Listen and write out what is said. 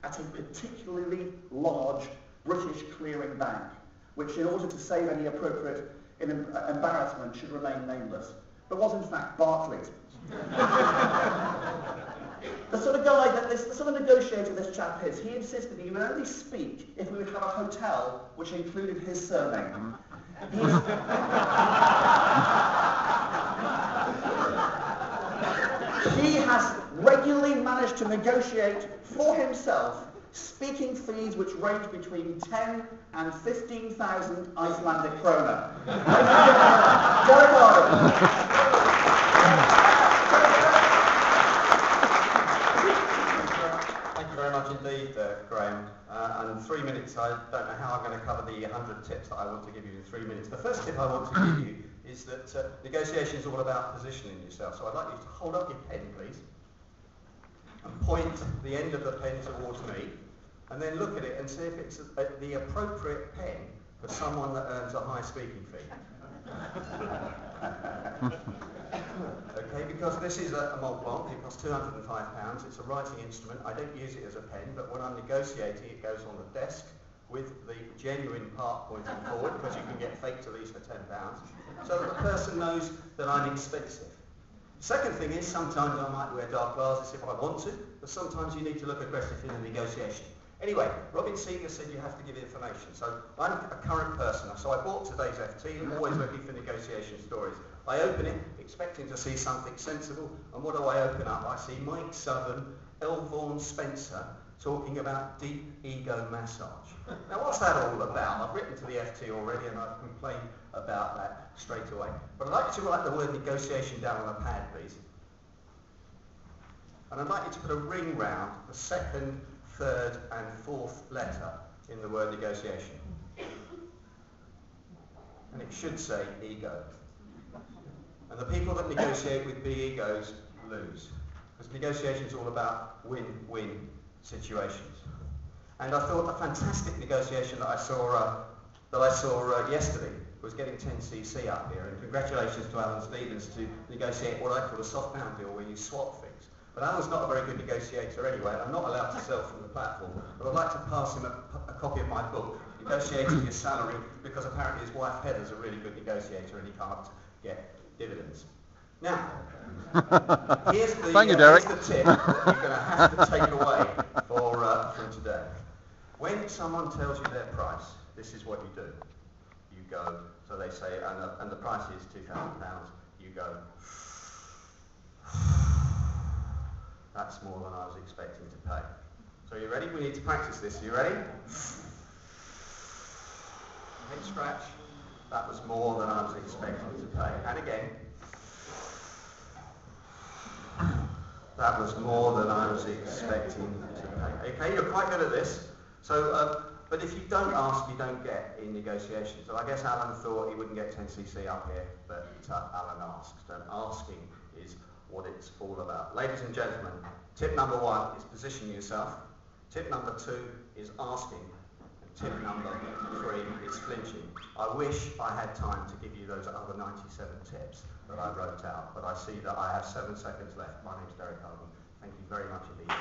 at a particularly large British clearing bank, which in order to save any appropriate embarrassment should remain nameless, but was in fact Barclays. The sort of guy that the sort of negotiator this chap is, he insisted he would only speak if we would have a hotel which included his surname. He has regularly managed to negotiate for himself speaking fees which range between 10 and 15,000 Icelandic krona. Derek Arden. Thank you very much indeed, Graham. And 3 minutes, I don't know how I'm going to cover the 100 tips that I want to give you in 3 minutes. The first tip I want to give you is that negotiation is all about positioning yourself. So I'd like you to hold up your pen, please, and point the end of the pen towards me, and then look at it and see if it's the appropriate pen for someone that earns a high speaking fee. Okay, because this is a mont blanc, it costs £205, it's a writing instrument. I don't use it as a pen, but when I'm negotiating it goes on the desk with the genuine part pointing forward, because you can get fake to these for £10, so that the person knows that I'm expensive. Second thing is, sometimes I might wear dark glasses if I want to, but sometimes you need to look aggressive in a negotiation. Anyway, Robin Seeger said you have to give information. So I'm a current person, so I bought today's FT. I'm always looking for negotiation stories. I open it expecting to see something sensible, and what do I open up? I see Mike Southern, L. Vaughan Spencer talking about deep ego massage. Now what's that all about? I've written to the FT already and I've complained about that straight away. But I'd like you to write the word negotiation down on a pad, please. And I'd like you to put a ring round the second, third and fourth letter in the word negotiation. And it should say ego. And the people that negotiate with big egos lose. Because negotiation is all about win-win situations. And I thought a fantastic negotiation that I saw yesterday was getting 10cc up here. And congratulations to Alan Stevens to negotiate what I call a soft pound deal where you swap things. But Alan's not a very good negotiator anyway, and I'm not allowed to sell from the platform. But I'd like to pass him a copy of my book, Negotiating Your Salary, because apparently his wife Heather's a really good negotiator and he can't get dividends. Now, here's the tip that you're going to have to take away from today. When someone tells you their price, this is what you do. You go, so they say, and the price is £2,000, you go, that's more than I was expecting to pay. So are you ready? We need to practice this. Are you ready? Head scratch. That was more than I was expecting to pay. And again. That was more than I was expecting to pay. Okay, you're quite good at this. So, but if you don't ask, you don't get in negotiations. So I guess Alan thought he wouldn't get 10cc up here, but Alan asked. And asking is what it's all about. Ladies and gentlemen, tip number 1 is position yourself. Tip number 2 is asking. And tip number 3 is flinching. I wish I had time to give you those other 97 tips that I wrote out, but I see that I have 7 seconds left. My name's Derek Arden. Thank you very much indeed.